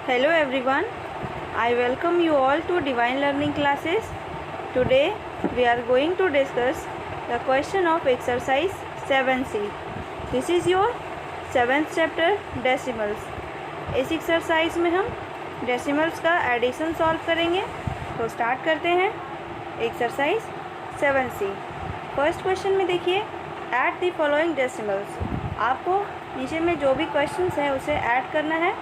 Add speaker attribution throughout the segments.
Speaker 1: Hello everyone, I welcome you all to Divine Learning classes. Today we are going to discuss the question of exercise 7C. This is your 7th chapter decimals. इस exercise में हम decimals का addition solve करेंगे। तो start करते हैं exercise 7C। First question में देखिए, ऐड द फॉलोइंग डेसिमल्स। आपको नीचे में जो भी क्वेश्चंस है उसे ऐड करना है।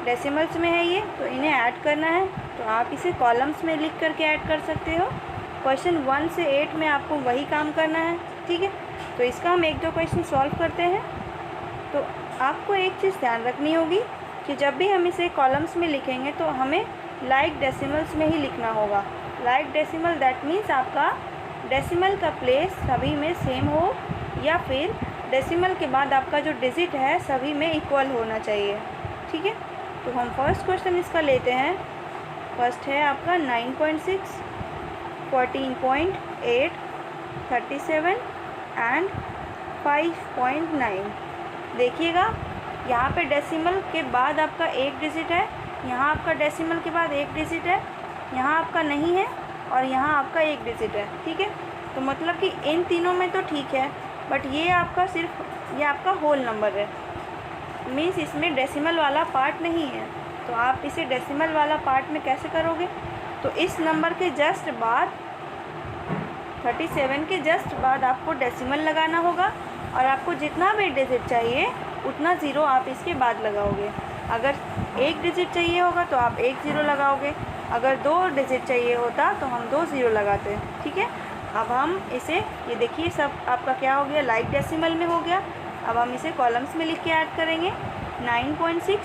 Speaker 1: डेसिमल्स में है ये, तो इन्हें ऐड करना है। तो आप इसे कॉलम्स में लिख करके ऐड कर सकते हो। क्वेश्चन 1 से 8 में आपको वही काम करना है, ठीक है। तो इसका हम एक दो क्वेश्चन सॉल्व करते हैं। तो आपको एक चीज़ ध्यान रखनी होगी कि जब भी हम इसे कॉलम्स में लिखेंगे तो हमें लाइक डेसिमल्स में ही लिखना होगा। लाइक डेसिमल दैट मीन्स आपका डेसिमल का प्लेस सभी में सेम हो, या फिर डेसिमल के बाद आपका जो डिजिट है सभी में इक्वल होना चाहिए, ठीक है। तो हम फर्स्ट क्वेश्चन इसका लेते हैं। फर्स्ट है आपका 9.6, 14.8, 37 एंड 5.9। देखिएगा यहाँ पे डेसिमल के बाद आपका एक डिजिट है, यहाँ आपका डेसिमल के बाद एक डिजिट है, यहाँ आपका नहीं है और यहाँ आपका एक डिजिट है, ठीक है। तो मतलब कि इन तीनों में तो ठीक है, बट ये आपका सिर्फ ये आपका होल नंबर है, मीन्स इसमें डेसिमल वाला पार्ट नहीं है। तो आप इसे डेसिमल वाला पार्ट में कैसे करोगे? तो इस नंबर के जस्ट बाद 37 के जस्ट बाद आपको डेसिमल लगाना होगा, और आपको जितना भी डिजिट चाहिए उतना ज़ीरो आप इसके बाद लगाओगे। अगर एक डिजिट चाहिए होगा तो आप एक ज़ीरो लगाओगे, अगर दो डिजिट चाहिए होता तो हम दो ज़ीरो लगाते, ठीक है। अब हम इसे, ये देखिए सब आपका क्या हो गया, लाइक डेसिमल में हो गया। अब हम इसे कॉलम्स में लिख के ऐड करेंगे। 9.6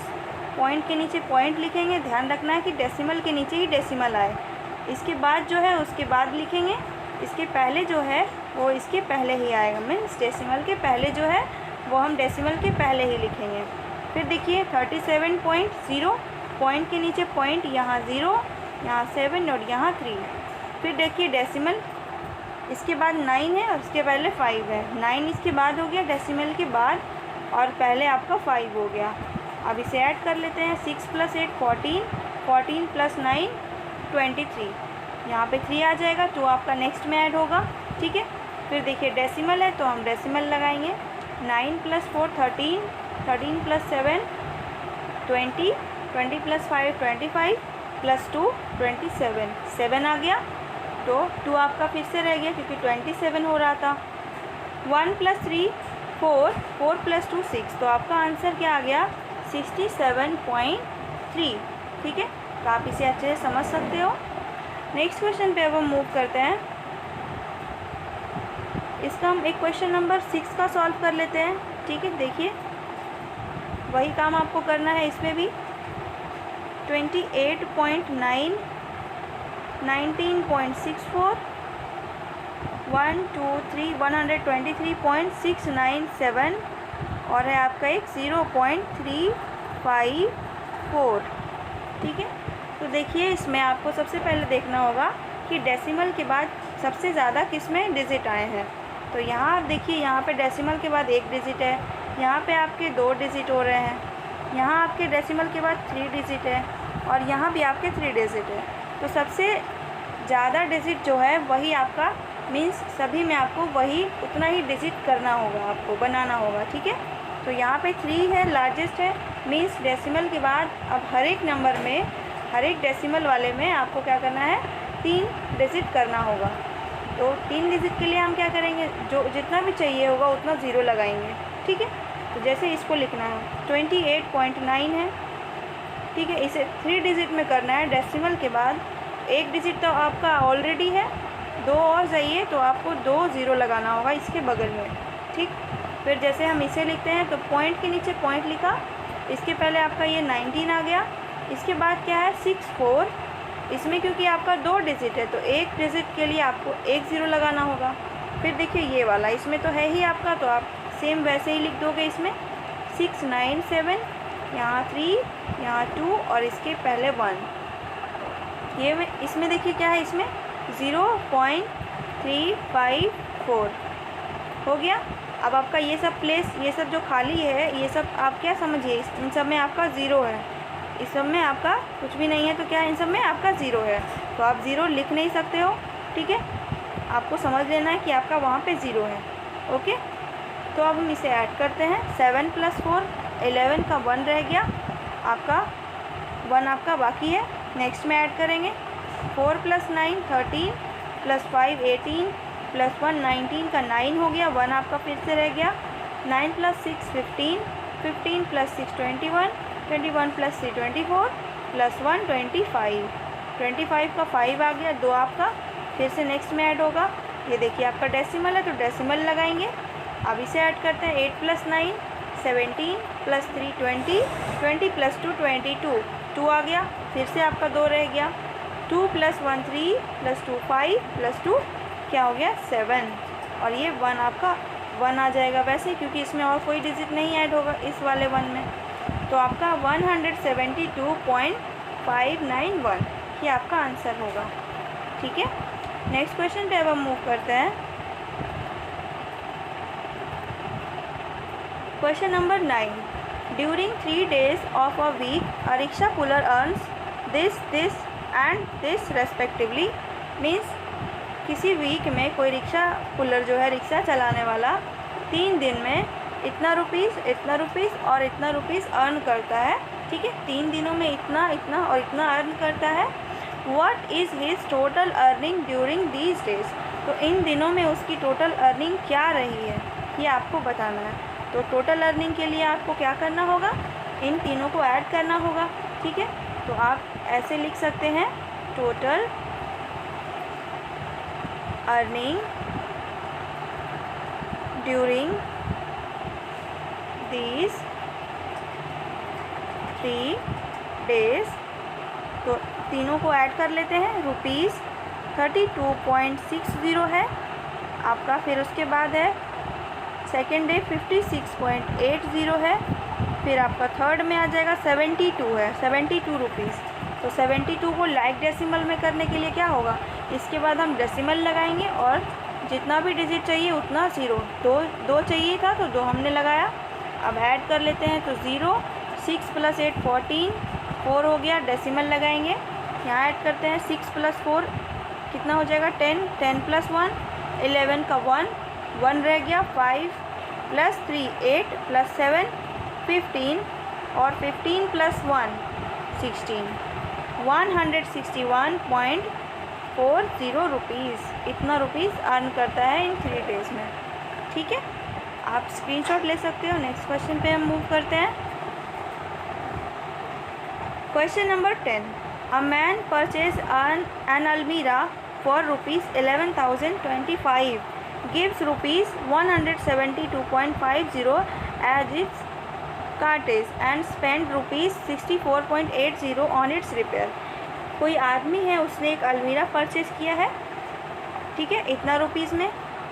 Speaker 1: पॉइंट के नीचे पॉइंट लिखेंगे। ध्यान रखना है कि डेसिमल के नीचे ही डेसिमल आए। इसके बाद जो है उसके बाद लिखेंगे, इसके पहले जो है वो इसके पहले ही आएगा, मीन्स डेसिमल के पहले जो है वो हम डेसिमल के पहले ही लिखेंगे। फिर देखिए 37.0 पॉइंट के नीचे पॉइंट, यहाँ 0, यहाँ 7 और यहाँ 3। फिर देखिए डेसिमल, इसके बाद 9 है और इसके पहले 5 है। 9 इसके बाद हो गया डेसिमल के बाद, और पहले आपका 5 हो गया। अब इसे ऐड कर लेते हैं। 6 + 8 14, 14 + 9 23। यहाँ पे 3 आ जाएगा, 2 आपका नेक्स्ट में ऐड होगा, ठीक है। फिर देखिए डेसिमल है तो हम डेसिमल लगाएंगे। 9 + 4 13, 13 + 7 20, 20 + 5 25 + 2 27, 7 आ गया। तो 2 आपका फिर से रह गया क्योंकि 27 हो रहा था। 1 + 3 4, 4 + 2 6। तो आपका आंसर क्या आ गया, 67.3, ठीक है। तो आप इसे अच्छे से समझ सकते हो। नेक्स्ट क्वेश्चन पे अब हम मूव करते हैं। इसका हम एक क्वेश्चन नंबर 6 का सॉल्व कर लेते हैं, ठीक है। देखिए वही काम आपको करना है इसमें भी। 28.9, 19.64, 1 2 3 123.697 और है आपका एक 0.354, ठीक है। तो देखिए इसमें आपको सबसे पहले देखना होगा कि डेसिमल के बाद सबसे ज़्यादा किस में डिजिट आए हैं। तो यहाँ आप देखिए, यहाँ पे डेसिमल के बाद एक डिजिट है, यहाँ पे आपके 2 डिजिट हो रहे हैं, यहाँ आपके डेसिमल के बाद 3 डिजिट है, और यहाँ भी आपके 3 डिजिट है। तो सबसे ज़्यादा डिजिट जो है वही आपका, मीन्स सभी में आपको वही उतना ही डिजिट करना होगा, आपको बनाना होगा, ठीक है। तो यहाँ पे 3 है, लार्जेस्ट है, मीन्स डेसिमल के बाद अब हर एक नंबर में, हर एक डेसिमल वाले में आपको क्या करना है, 3 डिजिट करना होगा। तो 3 डिजिट के लिए हम क्या करेंगे, जो जितना भी चाहिए होगा उतना ज़ीरो लगाएंगे, ठीक है। तो जैसे इसको लिखना है 28.9 है, ठीक है। इसे 3 डिजिट में करना है। डेसिमल के बाद एक डिजिट तो आपका ऑलरेडी है, 2 और चाहिए, तो आपको 2 ज़ीरो लगाना होगा इसके बगल में, ठीक। फिर जैसे हम इसे लिखते हैं तो पॉइंट के नीचे पॉइंट लिखा, इसके पहले आपका ये 19 आ गया। इसके बाद क्या है 64, इसमें क्योंकि आपका 2 डिजिट है तो एक डिजिट के लिए आपको एक ज़ीरो लगाना होगा। फिर देखिए ये वाला, इसमें तो है ही आपका, तो आप सेम वैसे ही लिख दोगे इसमें 697, यहाँ 3, यहाँ 2 और इसके पहले 1। ये में इसमें देखिए क्या है, इसमें 0.354 हो गया। अब आपका ये सब प्लेस, ये सब जो खाली है, ये सब आप क्या समझिए, इन सब में आपका ज़ीरो है। इस सब में आपका कुछ भी नहीं है, तो क्या इन सब में आपका ज़ीरो है, तो आप ज़ीरो लिख नहीं सकते हो। ठीक है, आपको समझ लेना है कि आपका वहाँ पे ज़ीरो है। ओके, तो अब हम इसे ऐड करते हैं। 7 + 4 11 का 1 रह गया, आपका 1 आपका बाकी है। नेक्स्ट में ऐड करेंगे 4 + 9 13 + 5 18 + 1 19 का 9 हो गया, 1 आपका फिर से रह गया। 9 + 6 15 15 + 6 21 21 + 3 24 + 1 25 25 का 5 आ गया, 2 आपका फिर से नेक्स्ट में ऐड होगा। ये देखिए आपका डेसिमल है तो डेसिमल लगाएंगे। अब इसे ऐड करते हैं 8 + 9 17 + 3 20 20 + 2 22 2 आ गया, फिर से आपका 2 रह गया। 2 + 1 3 + 2 5 + 2 क्या हो गया 7, और ये 1 आपका 1 आ जाएगा वैसे, क्योंकि इसमें और कोई डिजिट नहीं ऐड होगा इस वाले 1 में। तो आपका 172.591 ये आपका आंसर होगा। ठीक है, नेक्स्ट क्वेश्चन पे अब हम मूव करते हैं। Question number 9, during 3 days of a week a rickshaw puller earns this and this respectively. Means किसी वीक में कोई रिक्शा पुलर जो है, रिक्शा चलाने वाला 3 दिन में इतना रुपीस और इतना रुपीस अर्न करता है। ठीक है, 3 दिनों में इतना और इतना अर्न करता है। What is his total earning during these days. तो इन दिनों में उसकी टोटल अर्निंग क्या रही है, ये आपको बताना है। तो टोटल अर्निंग के लिए आपको क्या करना होगा, इन तीनों को ऐड करना होगा। ठीक है, तो आप ऐसे लिख सकते हैं, total earning during these 3 days। तो तीनों को ऐड कर लेते हैं। ₹32.60 है आपका, फिर उसके बाद है सेकेंड डे 56.80 है, फिर आपका थर्ड में आ जाएगा 72 है, 72 रुपीज़। तो 72 को लाइक डेसिमल में करने के लिए क्या होगा, इसके बाद हम डेसिमल लगाएंगे और जितना भी डिजिट चाहिए उतना ज़ीरो। दो चाहिए था तो 2 हमने लगाया। अब ऐड कर लेते हैं, तो 0 6 + 8 14 4 हो गया, डेसिमल लगाएंगे। यहाँ ऐड करते हैं 6 + 4 कितना हो जाएगा 10 10 + 1 11 का 1 रह गया। 5 + 3 8 + 7 15 और 15 + 1 16 161.40 रुपीज़ इतना रुपीज़ अर्न करता है इन 3 डेज़ में। ठीक है, आप स्क्रीनशॉट ले सकते हो। नेक्स्ट क्वेश्चन पे हम मूव करते हैं। Question number 10, a man purchase an almirah for ₹11,025 gives ₹172.50 as its cartage and spend ₹64.80 on its repair. कोई आदमी है, उसने एक अलमीरा परचेज़ किया है, ठीक है, इतना रुपीज़ में,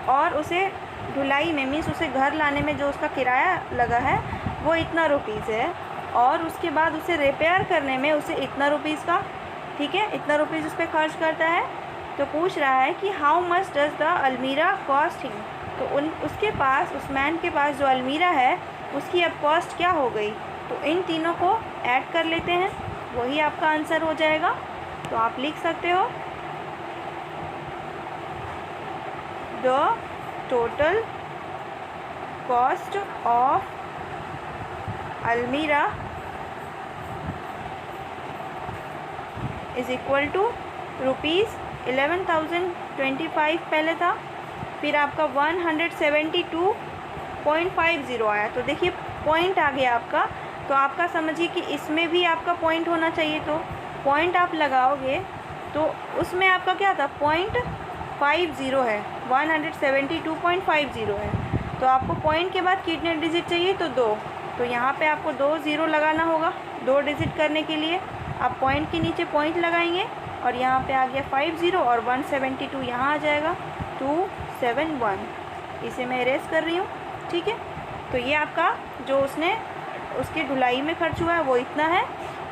Speaker 1: और उसे धुलाई में मीन्स उसे घर लाने में जो उसका किराया लगा है वो इतना रुपीज़ है, और उसके बाद उसे रिपेयर करने में उसे इतना रुपीज़ का, ठीक है, इतना रुपीज़ उस पर खर्च करता है। तो पूछ रहा है कि हाउ मच डज द अलमीरा कॉस्ट हिम। तो उसके पास, उस मैन के पास जो अलमीरा है उसकी अब कॉस्ट क्या हो गई। तो इन तीनों को ऐड कर लेते हैं, वही आपका आंसर हो जाएगा। तो आप लिख सकते हो, द टोटल कॉस्ट ऑफ अलमीरा इज़ इक्वल टू ₹11,025 पहले था, फिर आपका 172.50 आया। तो देखिए पॉइंट आ गया आपका। तो आपका समझिए कि इसमें भी आपका पॉइंट होना चाहिए, तो पॉइंट आप लगाओगे तो उसमें आपका क्या था, 0.50 है, 172.50 है। तो आपको पॉइंट के बाद कितने डिजिट चाहिए, तो 2। तो यहाँ पे आपको 2 0 लगाना होगा 2 डिजिट करने के लिए। आप पॉइंट के नीचे पॉइंट लगाएंगे और यहाँ पे आ गया 50 और 172 यहाँ आ जाएगा 271। इसे मैं इरेज कर रही हूँ, ठीक है। तो ये आपका जो उसकी धुलाई में खर्च हुआ है वो इतना है,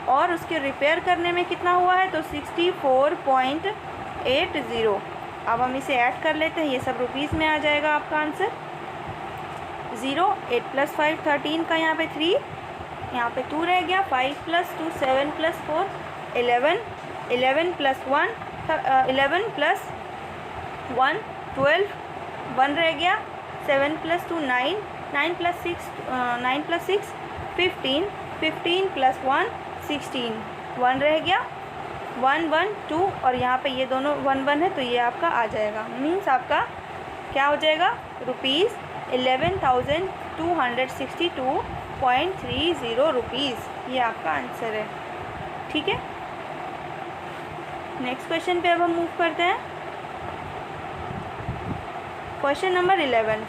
Speaker 1: और उसके रिपेयर करने में कितना हुआ है, तो 64.80। अब हम इसे ऐड कर लेते हैं, ये सब रुपीज़ में आ जाएगा आपका आंसर। 0 8 + 5 13 का यहाँ पे 3, यहाँ पे 2 रह गया, 5 + 2 7 + 4 11, 11 + 1 11 + 1 12, 1 रह गया, 7 + 2 9, 9 + 6 15, 15 + 1 16, 1 रह गया, 1 1 2 और यहाँ पे ये दोनों 1 1 है तो ये आपका आ जाएगा। मीन्स आपका क्या हो जाएगा, ₹11,262.30 रुपीज़, ये आपका आंसर है। ठीक है, नेक्स्ट क्वेश्चन पे अब हम मूव करते हैं। Question number 11,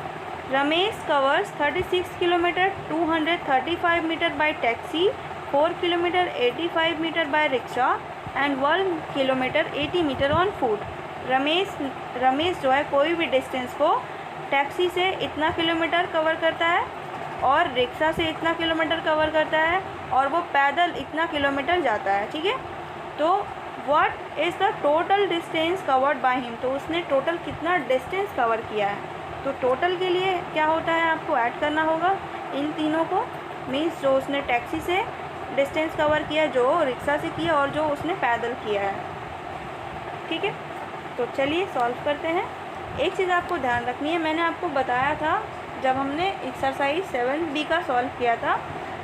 Speaker 1: Ramesh covers 36 kilometre 235 metre by taxi, 4 kilometre 85 metre by rickshaw and 1 kilometre 80 metre on foot. Ramesh जो है कोई भी डिस्टेंस को टैक्सी से इतना किलोमीटर कवर करता है और रिक्शा से इतना किलोमीटर कवर करता है और वो पैदल इतना किलोमीटर जाता है। ठीक है, तो what is the total distance covered by him, तो उसने टोटल कितना डिस्टेंस कवर किया है। तो टोटल के लिए क्या होता है, आपको ऐड करना होगा इन तीनों को। मीन्स जो उसने टैक्सी से डिस्टेंस कवर किया, जो रिक्शा से किया और जो उसने पैदल किया है। ठीक है, तो चलिए सॉल्व करते हैं। एक चीज़ आपको ध्यान रखनी है, मैंने आपको बताया था जब हमने एक्सरसाइज 7B का सॉल्व किया था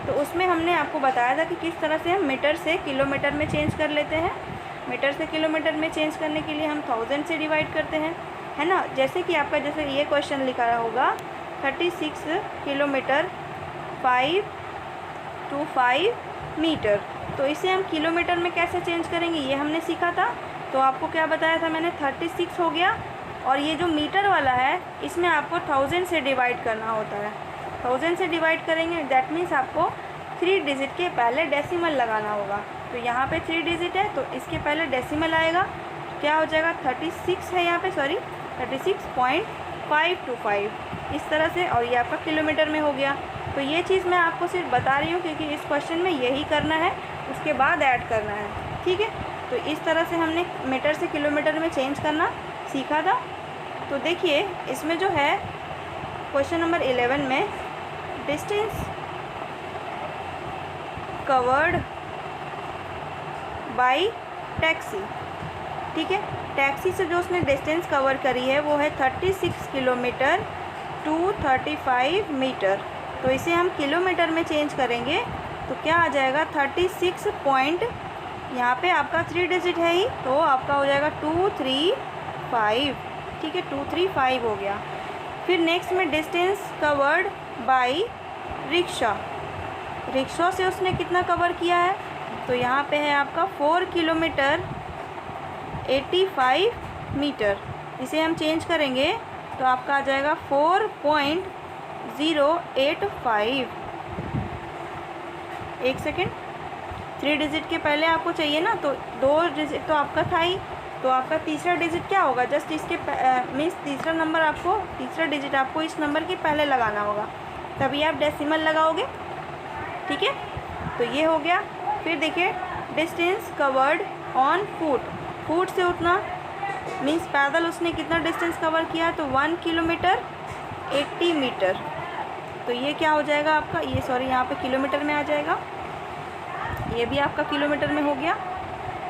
Speaker 1: तो उसमें हमने आपको बताया था कि किस तरह से हम मीटर से किलोमीटर में चेंज कर लेते हैं। मीटर से किलोमीटर में चेंज करने के लिए हम 1000 से डिवाइड करते हैं, है ना। जैसे कि आपका जैसे ये क्वेश्चन लिखा होगा 36 किलोमीटर 5 to 5 मीटर, तो इसे हम किलोमीटर में कैसे चेंज करेंगे ये हमने सीखा था। तो आपको क्या बताया था मैंने, 36 हो गया और ये जो मीटर वाला है इसमें आपको 1000 से डिवाइड करना होता है। 1000 से डिवाइड करेंगे, दैट मीन्स आपको 3 डिजिट के पहले डेसिमल लगाना होगा। तो यहाँ पे 3 डिजिट है तो इसके पहले डेसिमल आएगा, क्या हो जाएगा 36 है यहाँ पे, सॉरी 36.525 इस तरह से, और ये आपका किलोमीटर में हो गया। तो ये चीज़ मैं आपको सिर्फ बता रही हूँ क्योंकि इस क्वेश्चन में यही करना है, उसके बाद ऐड करना है। ठीक है, तो इस तरह से हमने मीटर से किलोमीटर में चेंज करना सीखा था। तो देखिए इसमें जो है क्वेश्चन नंबर 11 में डिस्टेंस कवर्ड बाय टैक्सी। ठीक है, टैक्सी से जो उसने डिस्टेंस कवर करी है वो है 36 किलोमीटर 235 मीटर। तो इसे हम किलोमीटर में चेंज करेंगे तो क्या आ जाएगा 36 पॉइंट, यहाँ पे आपका 3 डिजिट है ही तो आपका हो जाएगा 235। ठीक है, 235 हो गया। फिर नेक्स्ट में distance covered by rickshaw, rickshaw से उसने कितना कवर किया है, तो यहाँ पे है आपका 4 किलोमीटर 85 मीटर। इसे हम चेंज करेंगे तो आपका आ जाएगा 4.085। एक सेकेंड, 3 डिजिट के पहले आपको चाहिए ना, तो 2 डिजिट तो आपका था ही, तो आपका तीसरा डिजिट क्या होगा, जस्ट इसके मीन्स तीसरा नंबर आपको, तीसरा डिजिट आपको इस नंबर के पहले लगाना होगा, तभी आप डेसिमल लगाओगे। ठीक है, तो ये हो गया। फिर देखिए distance covered on foot, foot से उतना मीन्स पैदल उसने कितना डिस्टेंस कवर किया है, तो 1 किलोमीटर 80 मीटर। तो ये क्या हो जाएगा आपका, ये सॉरी यहाँ पे किलोमीटर में आ जाएगा, ये भी आपका किलोमीटर में हो गया।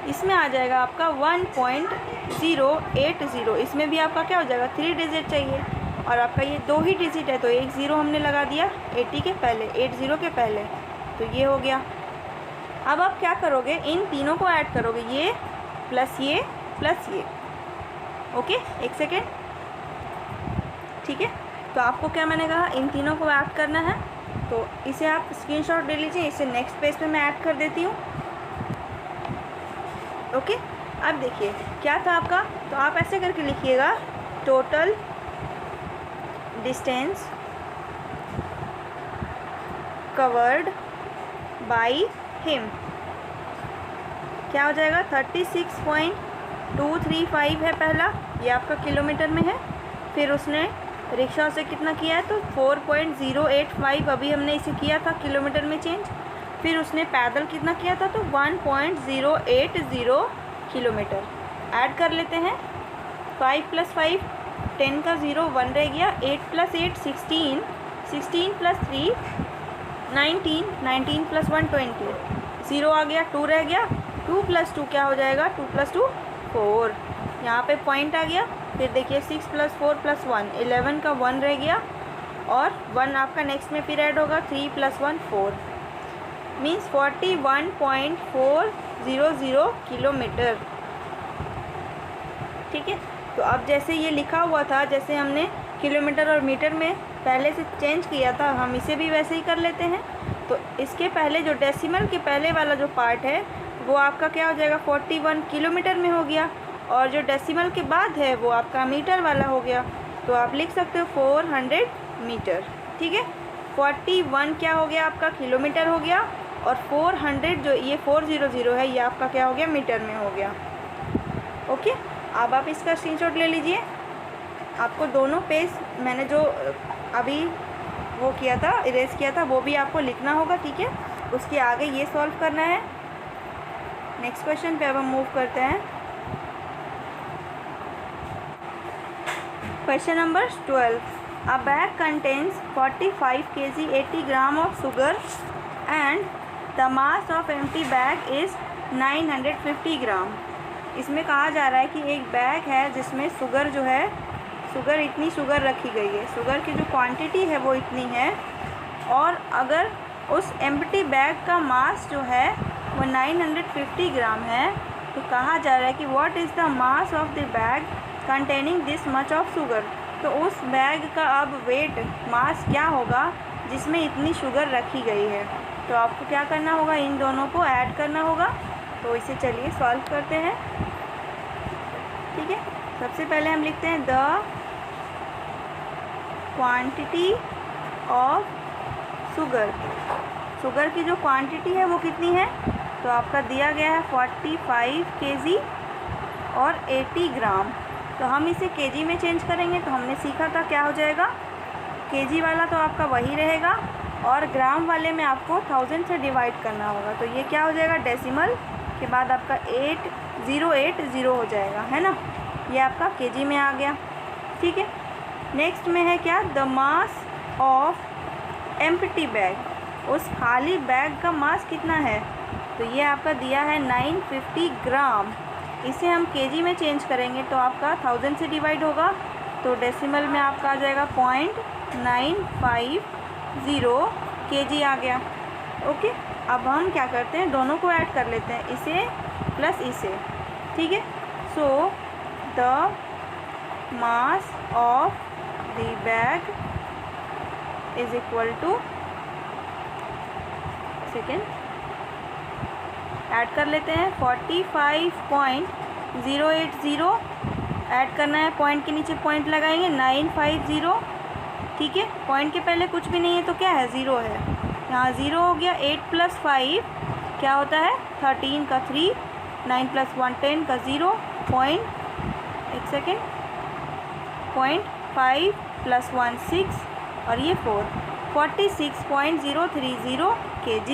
Speaker 1: इसमें आ जाएगा आपका 1.080, इसमें भी आपका क्या हो जाएगा 3 डिजिट चाहिए और आपका ये 2 ही डिजिट है तो एक ज़ीरो हमने लगा दिया 80 के पहले, 80 के पहले, तो ये हो गया। अब आप क्या करोगे, इन तीनों को ऐड करोगे, ये प्लस ये प्लस ये। ओके, एक सेकेंड। ठीक है, तो आपको क्या मैंने कहा, इन तीनों को ऐड करना है, तो इसे आप स्क्रीनशॉट ले लीजिए, इसे नेक्स्ट पेज पे मैं ऐड कर देती हूँ। ओके, अब देखिए क्या था आपका, तो आप ऐसे करके लिखिएगा total distance covered by him, क्या हो जाएगा 36.235 है पहला, ये आपका किलोमीटर में है। फिर उसने रिक्शा से कितना किया है, तो 4.085 अभी हमने इसे किया था किलोमीटर में चेंज। फिर उसने पैदल कितना किया था, तो 1.080 किलोमीटर। ऐड कर लेते हैं, 5 + 5 10 का 0 1 रह गया, 8 + 8 16, 16 + 3 19, 19 + 1 20, 0 आ गया, 2 रह गया, 2 + 2 क्या हो जाएगा, 2 + 2 4, यहाँ पे पॉइंट आ गया। फिर देखिए 6 + 4 + 1, 11 का 1 रह गया, और 1 आपका नेक्स्ट में फिर ऐड होगा, 3 + 1 4, मीन्स 41.400 किलोमीटर। ठीक है, तो अब जैसे ये लिखा हुआ था, जैसे हमने किलोमीटर और मीटर में पहले से चेंज किया था, हम इसे भी वैसे ही कर लेते हैं। तो इसके पहले जो डेसिमल के पहले वाला जो पार्ट है वो आपका क्या हो जाएगा, 41 किलोमीटर में हो गया, और जो डेसिमल के बाद है वो आपका मीटर वाला हो गया। तो आप लिख सकते हो 400 मीटर। ठीक है, 41 क्या हो गया, आपका किलोमीटर हो गया, और 400 जो ये 400 है ये आपका क्या हो गया, मीटर में हो गया। ओके, अब आप इसका स्क्रीनशॉट ले लीजिए। आपको दोनों पेज मैंने जो अभी वो किया था, इरेज किया था, वो भी आपको लिखना होगा। ठीक है, उसके आगे ये सॉल्व करना है। नेक्स्ट क्वेश्चन पे अब हम मूव करते हैं। Question number 12, a bag contains 45 kg 80 gram of sugar and the mass of empty bag is 950 ग्राम। इसमें कहा जा रहा है कि एक बैग है जिसमें शुगर जो है, शुगर इतनी शुगर रखी गई है, शुगर की जो क्वांटिटी है वो इतनी है, और अगर उस एम्प्टी बैग का मास जो है वो 950 ग्राम है, तो कहा जा रहा है कि what is the mass of the bag containing this much of sugar. तो उस बैग का अब वेट, मास क्या होगा जिसमें इतनी शुगर रखी गई है। तो आपको क्या करना होगा, इन दोनों को ऐड करना होगा। तो इसे चलिए सॉल्व करते हैं। ठीक है, सबसे पहले हम लिखते हैं the quantity of sugar. Sugar की जो क्वांटिटी है वो कितनी है, तो आपका दिया गया है 45 kg और 80 ग्राम। तो हम इसे केजी में चेंज करेंगे। तो हमने सीखा था क्या हो जाएगा, केजी वाला तो आपका वही रहेगा, और ग्राम वाले में आपको 1000 से डिवाइड करना होगा। तो ये क्या हो जाएगा, डेसिमल के बाद आपका 8080 हो जाएगा, है ना। ये आपका केजी में आ गया। ठीक है, नेक्स्ट में है क्या, the mass of empty bag. उस खाली बैग का मास कितना है, तो ये आपका दिया है 950 ग्राम। इसे हम केजी में चेंज करेंगे तो आपका 1000 से डिवाइड होगा, तो डेसिमल में आपका आ जाएगा 0.950 केजी आ गया। ओके, अब हम क्या करते हैं, दोनों को ऐड कर लेते हैं, इसे प्लस इसे। ठीक है, so the mass of the bag is equal to, second add कर लेते हैं 45.080 ऐड करना है, पॉइंट के नीचे पॉइंट लगाएंगे 950। ठीक है, पॉइंट के पहले कुछ भी नहीं है तो क्या है, 0 है, यहाँ 0 हो गया। 8 + 5 क्या होता है, 13 का 3, 9 + 1 10 का 0, पॉइंट, एक सेकेंड, 0.5 + 1 6 और ये 4, 46.030 kg।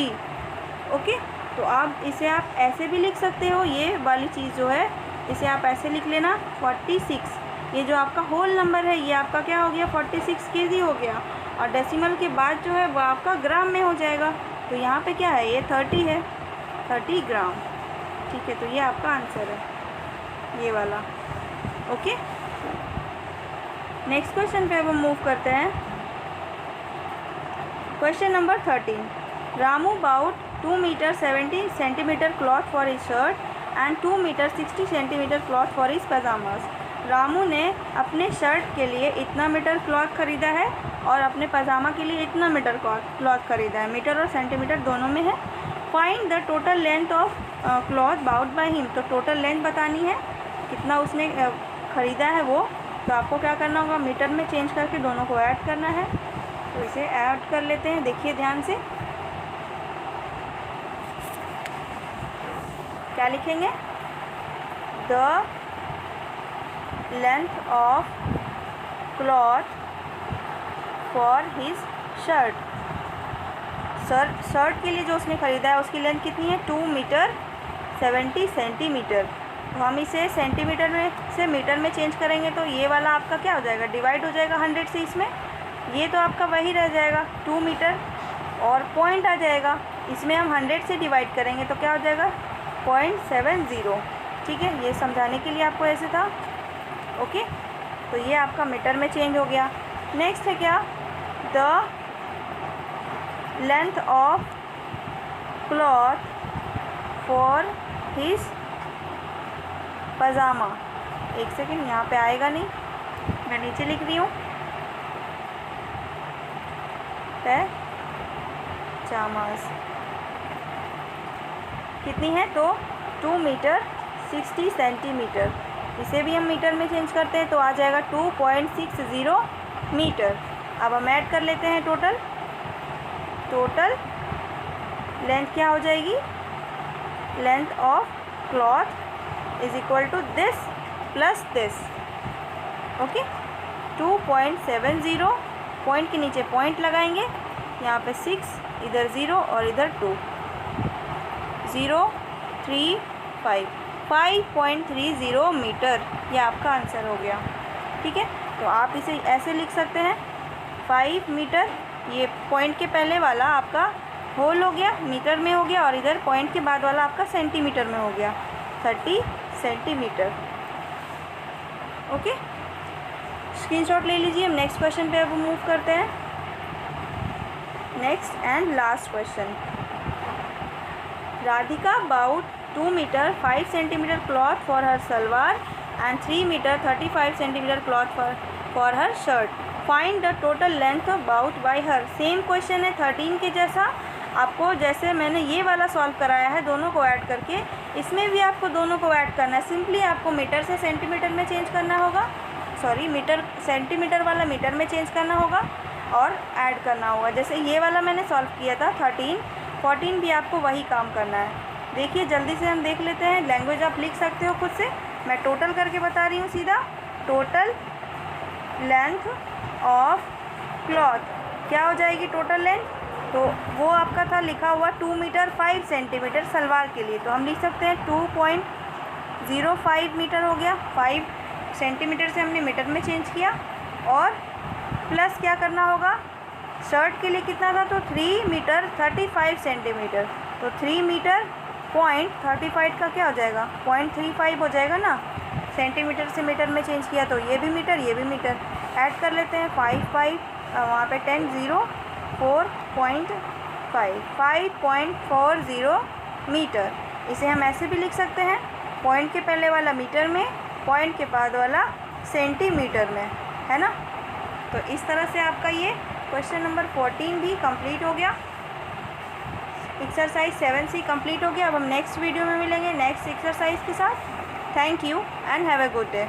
Speaker 1: ओके, तो आप इसे आप ऐसे भी लिख सकते हो, ये वाली चीज़ जो है इसे आप ऐसे लिख लेना 46। ये जो आपका होल नंबर है ये आपका क्या हो गया, 46 kg हो गया, और डेसिमल के बाद जो है वो आपका ग्राम में हो जाएगा। तो यहाँ पे क्या है, ये 30 है, 30 ग्राम। ठीक है, तो ये आपका आंसर है, ये वाला। ओके, नेक्स्ट क्वेश्चन पे अब हम मूव करते हैं। Question number 13, Ramu bought 2 metre 70 centimetre cloth for his shirt and 2 metre 60 centimetre cloth for his pyjamas. Ramu ने अपने शर्ट के लिए इतना मीटर क्लॉथ खरीदा है और अपने पजामा के लिए इतना मीटर क्लॉथ खरीदा है, मीटर और सेंटीमीटर दोनों में है। Find the total length of cloth bought by him. तो टोटल लेंथ बतानी है, कितना उसने ख़रीदा है वो। तो आपको क्या करना होगा, मीटर में चेंज करके दोनों को ऐड करना है। तो इसे ऐड कर लेते हैं, देखिए ध्यान से क्या लिखेंगे, the length of cloth for his shirt. Shirt के लिए जो उसने ख़रीदा है उसकी लेंथ कितनी है, 2 मीटर 70 सेंटीमीटर। तो हम इसे सेंटीमीटर में से मीटर में चेंज करेंगे तो ये वाला आपका क्या हो जाएगा, डिवाइड हो जाएगा 100 से इसमें। ये तो आपका वही रह जाएगा 2 मीटर और पॉइंट आ जाएगा, इसमें हम 100 से डिवाइड करेंगे तो क्या हो जाएगा 0.70। ठीक है, ये समझाने के लिए आपको ऐसे था। ओके, तो ये आपका मीटर में चेंज हो गया। नेक्स्ट है क्या, the length of cloth for his pyjama. एक सेकेंड, यहाँ पे आएगा नहीं, मैं नीचे लिख रही हूँ पैजामास कितनी है, तो 2 मीटर 60 सेंटीमीटर। इसे भी हम मीटर में चेंज करते हैं तो आ जाएगा 2.60 मीटर। अब हम ऐड कर लेते हैं टोटल लेंथ क्या हो जाएगी, length of cloth is equal to this plus this. Okay, 2.70, point के नीचे पॉइंट लगाएंगे, यहाँ पे 6, इधर 0 और इधर 2, 5.30 मीटर। ये आपका आंसर हो गया। ठीक है, तो आप इसे ऐसे लिख सकते हैं 5 मीटर, ये पॉइंट के पहले वाला आपका होल हो गया, मीटर में हो गया, और इधर पॉइंट के बाद वाला आपका सेंटीमीटर में हो गया, 30 सेंटीमीटर। ओके, स्क्रीनशॉट ले लीजिए। हम नेक्स्ट क्वेश्चन पे अब मूव करते हैं। Next and last question, Radhika bought 2 metre 5 centimetre cloth for her salwar and 3 metre 35 centimetre cloth for her shirt. Find the total length of bought by her. Same question है 13 के जैसा। आपको जैसे मैंने ये वाला सॉल्व कराया है दोनों को ऐड करके, इसमें भी आपको दोनों को ऐड करना है। सिंपली आपको मीटर से सेंटीमीटर में चेंज करना होगा, सॉरी मीटर सेंटीमीटर वाला मीटर में चेंज करना होगा और ऐड करना होगा। जैसे ये वाला मैंने सॉल्व किया था 13, 14 भी आपको वही काम करना है। देखिए जल्दी से हम देख लेते हैं, लैंग्वेज आप लिख सकते हो खुद से, मैं टोटल करके बता रही हूँ सीधा। टोटल लेंथ ऑफ क्लॉथ क्या हो जाएगी टोटल लेंथ, तो वो आपका था लिखा हुआ 2 मीटर 5 सेंटीमीटर सलवार के लिए, तो हम लिख सकते हैं 2.05 मीटर हो गया। 5 सेंटीमीटर से हमने मीटर में चेंज किया, और प्लस क्या करना होगा, शर्ट के लिए कितना था, तो 3 मीटर 35 सेंटीमीटर, तो 3 मीटर 0.35 का क्या हो जाएगा 0.35 हो जाएगा ना। सेंटीमीटर से मीटर में चेंज किया तो ये भी मीटर ये भी मीटर। ऐड कर लेते हैं 5 वहाँ पे 10 0 4.5 5.40 मीटर। इसे हम ऐसे भी लिख सकते हैं, पॉइंट के पहले वाला मीटर में, पॉइंट के बाद वाला सेंटीमीटर में, है ना। तो इस तरह से आपका ये क्वेश्चन नंबर 14 भी कंप्लीट हो गया। एक्सरसाइज 7C कंप्लीट हो गया। अब हम नेक्स्ट वीडियो में मिलेंगे नेक्स्ट एक्सरसाइज के साथ। Thank you and have a good day.